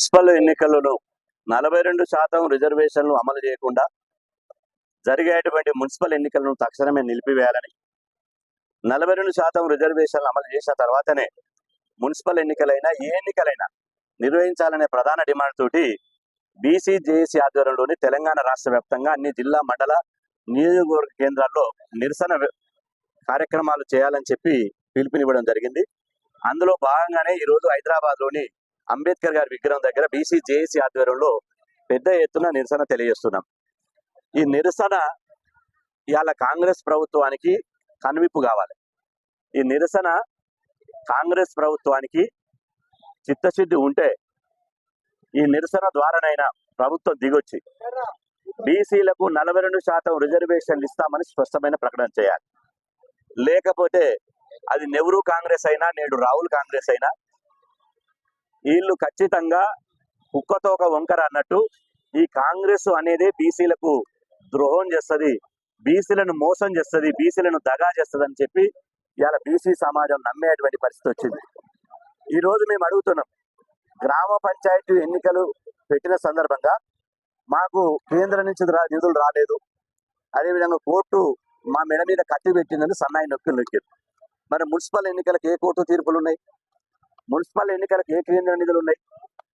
Municipal ఎన్నికలలో 42% రిజర్వేషన్లు అమలు చేయకుండా జరిగేటువంటి మున్సిపల్ ఎన్నికలను తక్షణమే నిలిపివేయాలని, 42% రిజర్వేషన్లు అమలు చేసిన తర్వాతనే మున్సిపల్ ఎన్నికలైనా ఏ ఎన్నికలైనా నిర్వహించాలనే ప్రధాన డిమాండ్ తోటి బీసీ జేఏసీ ఆధ్వర్యంలోని తెలంగాణ రాష్ట్ర వ్యాప్తంగా అన్ని జిల్లా మండల నియోజకవర్గ కేంద్రాల్లో నిరసన కార్యక్రమాలు చేయాలని చెప్పి పిలుపునివ్వడం జరిగింది. అందులో భాగంగానే ఈరోజు హైదరాబాద్లోని అంబేద్కర్ గారి విగ్రహం దగ్గర బీసీ జేఏసీ ఆధ్వర్యంలో పెద్ద ఎత్తున నిరసన తెలియజేస్తున్నాం. ఈ నిరసన ఇవాళ కాంగ్రెస్ ప్రభుత్వానికి కనువిప్పు కావాలి. ఈ నిరసన కాంగ్రెస్ ప్రభుత్వానికి చిత్తశుద్ధి ఉంటే ఈ నిరసన ద్వారానైనా ప్రభుత్వం దిగొచ్చి బీసీలకు 42% రిజర్వేషన్లు ఇస్తామని స్పష్టమైన ప్రకటన చేయాలి. లేకపోతే అది నెహ్రూ కాంగ్రెస్ అయినా నేడు రాహుల్ కాంగ్రెస్ అయినా వీళ్ళు ఖచ్చితంగా కుక్కతో ఒక వంకర అన్నట్టు ఈ కాంగ్రెస్ అనేది బీసీలకు ద్రోహం చేస్తుంది, బీసీలను మోసం చేస్తుంది, బీసీలను దగా చేస్తుంది అని చెప్పి ఇవాళ బీసీ సమాజం నమ్మేటువంటి పరిస్థితి వచ్చింది. ఈరోజు మేము అడుగుతున్నాం, గ్రామ పంచాయతీ ఎన్నికలు పెట్టిన సందర్భంగా మాకు కేంద్రం నుంచి నిధులు రాలేదు, అదేవిధంగా కోర్టు మా మెడ మీద కత్తి పెట్టిందని సన్నాయి నొక్కింది. మరి మున్సిపల్ ఎన్నికలకు ఏ కోర్టు తీర్పులు ఉన్నాయి? మున్సిపల్ ఎన్నికలకు ఏ కేంద్ర నిధులు ఉన్నాయి?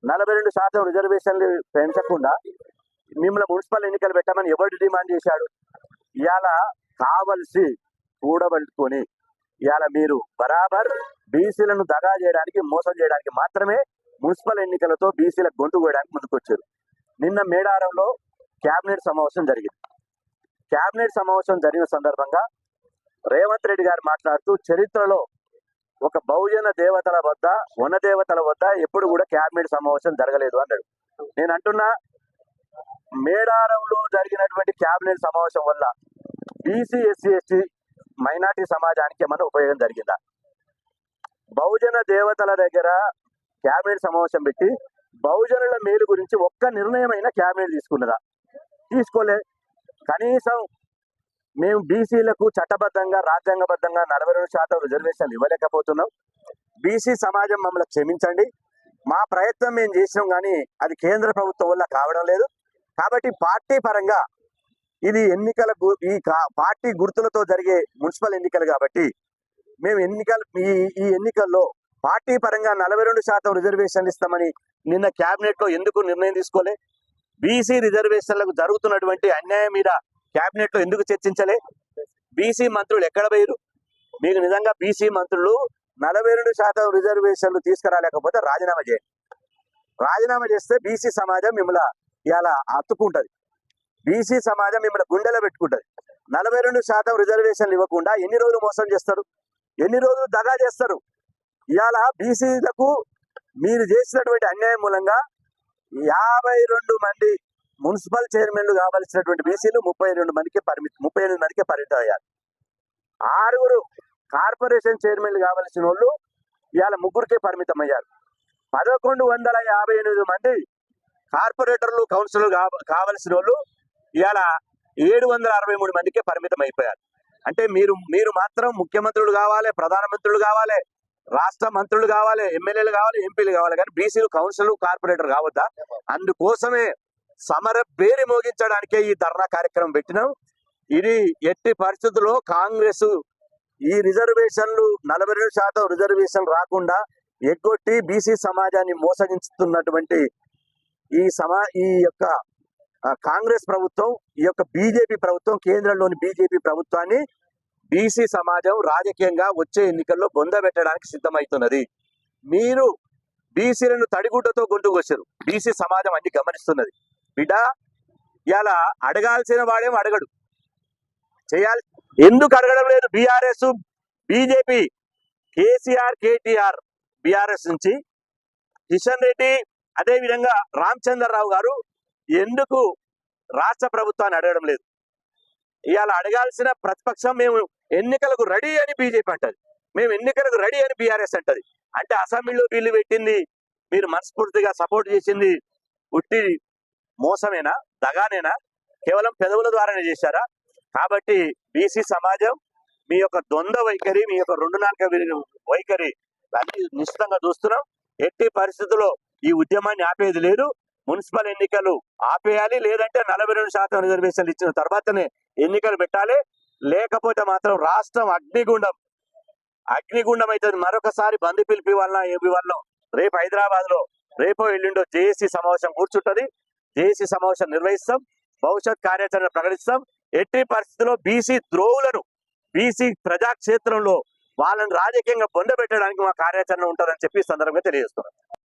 42% రిజర్వేషన్లు పెంచకుండా మిమ్మల్ని మున్సిపల్ ఎన్నికలు పెట్టమని ఎవరు డిమాండ్ చేశాడు? ఇవాళ కావలసి కూడబెట్టుకొని ఇవాళ మీరు బరాబర్ బీసీలను దగా చేయడానికి మోసం చేయడానికి మాత్రమే మున్సిపల్ ఎన్నికలతో బీసీల గొంతు కోయడానికి ముందుకొచ్చారు. నిన్న మేడారంలో కేబినెట్ సమావేశం జరిగింది. కేబినెట్ సమావేశం జరిగిన సందర్భంగా రేవంత్ రెడ్డి గారు మాట్లాడుతూ చరిత్రలో ఒక బహుజన దేవతల వద్ద వన దేవతల వద్ద ఎప్పుడు కూడా కేబినెట్ సమావేశం జరగలేదు అన్నాడు. నేను అంటున్నా, మేడారంలో జరిగినటువంటి కేబినెట్ సమావేశం వల్ల బీసీ ఎస్సీ ఎస్టీ మైనార్టీ సమాజానికి ఏమైనా ఉపయోగం జరిగిందా? బహుజన దేవతల దగ్గర కేబినెట్ సమావేశం పెట్టి బహుజనుల మేలు గురించి ఒక్క నిర్ణయమైన కేబినెట్ తీసుకున్నదా? తీసుకోలే. కనీసం మేము బీసీలకు చట్టబద్ధంగా రాజ్యాంగబద్ధంగా 42% రిజర్వేషన్లు ఇవ్వలేకపోతున్నాం. బీసీ సమాజం మమ్మల్ని క్షమించండి, మా ప్రయత్నం మేము చేసినాం కానీ అది కేంద్ర ప్రభుత్వం వల్ల కావడం లేదు. కాబట్టి పార్టీ పరంగా ఇది ఎన్నికలకు ఈ పార్టీ గుర్తులతో జరిగే మున్సిపల్ ఎన్నికలు కాబట్టి మేము ఈ ఎన్నికల్లో పార్టీ పరంగా 42% రిజర్వేషన్లు ఇస్తామని నిన్న కేబినెట్ లో ఎందుకు నిర్ణయం తీసుకోలే? బీసీ రిజర్వేషన్లకు జరుగుతున్నటువంటి అన్యాయం మీద కేబినెట్ లో ఎందుకు చర్చించలే? బీసీ మంత్రులు ఎక్కడ పోయారు? మీకు నిజంగా బీసీ మంత్రులు 42% రిజర్వేషన్లు తీసుకురాలేకపోతే రాజీనామా చేయండి. రాజీనామా చేస్తే బీసీ సమాజం మిమ్మల్ని ఇలా అత్తుకుంటది, బీసీ సమాజం మిమ్మల్ని గుండెలో పెట్టుకుంటది. 42% రిజర్వేషన్లు ఇవ్వకుండా ఎన్ని రోజులు మోసం చేస్తారు, ఎన్ని రోజులు దగా చేస్తారు? ఇవాళ బీసీలకు మీరు చేసినటువంటి అన్యాయం మూలంగా 52 మంది మున్సిపల్ చైర్మన్లు కావాల్సినటువంటి బీసీలు 38 మందికి పరిమితం అయ్యారు. 6 కార్పొరేషన్ చైర్మన్లు కావాల్సిన వాళ్ళు ఇవాళ 3కే పరిమితం అయ్యారు. 1158 మంది కార్పొరేటర్లు కౌన్సిలర్లు కావలసిన వాళ్ళు ఇవాళ 763 మందికే పరిమితం అయిపోయారు. అంటే మీరు మాత్రం ముఖ్యమంత్రులు కావాలి, ప్రధానమంత్రులు కావాలి, రాష్ట్ర మంత్రులు కావాలి, ఎమ్మెల్యేలు కావాలి, ఎంపీలు కావాలి, కానీ బీసీలు కౌన్సిల్ కార్పొరేటర్ కావద్దా? అందుకోసమే సమర బేరి మోగించడానికే ఈ ధర్నా కార్యక్రమం పెట్టినాం. ఇది ఎట్టి పరిస్థితుల్లో కాంగ్రెస్ ఈ రిజర్వేషన్లు 42% రిజర్వేషన్ రాకుండా ఎగ్గొట్టి బీసీ సమాజాన్ని మోసగించుతున్నటువంటి ఈ యొక్క కాంగ్రెస్ ప్రభుత్వం, ఈ యొక్క బీజేపీ ప్రభుత్వం, కేంద్రంలోని బీజేపీ ప్రభుత్వాన్ని బీసీ సమాజం రాజకీయంగా వచ్చే ఎన్నికల్లో బొందబెట్టడానికి సిద్ధమవుతున్నది. మీరు బీసీలను తడిగుడ్డతో గొంతుకొచ్చారు. బీసీ సమాజం అన్ని గమనిస్తున్నది. బిడ్డ ఇలా అడగాల్సిన వాడేమో అడగడు, చేయాలి ఎందుకు అడగడం లేదు? BRS BJP, KCR KTR BRS నుంచి కిషన్ రెడ్డి అదేవిధంగా రామచంద్రరావు గారు ఎందుకు రాష్ట్ర ప్రభుత్వాన్ని అడగడం లేదు? ఇవాళ అడగాల్సిన ప్రతిపక్షం మేము ఎన్నికలకు రెడీ అని బీజేపీ అంటది, మేము ఎన్నికలకు రెడీ అని బీఆర్ఎస్ అంటది. అంటే అసెంబ్లీలో బిల్లు పెట్టింది మీరు మనస్ఫూర్తిగా సపోర్ట్ చేసింది ఉట్టి మోసమేనా, దగానేనా, కేవలం పెదవుల ద్వారానే చేశారా? కాబట్టి బీసీ సమాజం మీ యొక్క ద్వంద్వ వైఖరి, మీ యొక్క 2 నాలుక వైఖరి అన్ని నిశ్చితంగా చూస్తున్నాం. ఎట్టి పరిస్థితుల్లో ఈ ఉద్యమాన్ని ఆపేది లేదు. మున్సిపల్ ఎన్నికలు ఆపేయాలి, లేదంటే 42% రిజర్వేషన్లు ఇచ్చిన తర్వాతనే ఎన్నికలు పెట్టాలి. లేకపోతే మాత్రం రాష్ట్రం అగ్నిగుండం అవుతుంది. మరొకసారి బంద్ పిలిపి వల్ల ఏమి వల్ల రేపు హైదరాబాద్ లో రేపో ఎల్లుండో జేఏసీ సమావేశం కూర్చుంటది. జేఏసీ సమావేశం నిర్వహిస్తాం, భవిష్యత్ కార్యాచరణ ప్రకటిస్తాం. ఎట్టి పరిస్థితుల్లో బీసీ ద్రోవులను, బీసీ ప్రజాక్షేత్రంలో వాళ్ళని రాజకీయంగా పొందబెట్టడానికి మా కార్యాచరణ ఉంటుందని చెప్పి ఈ సందర్భంగా తెలియజేస్తున్నాం.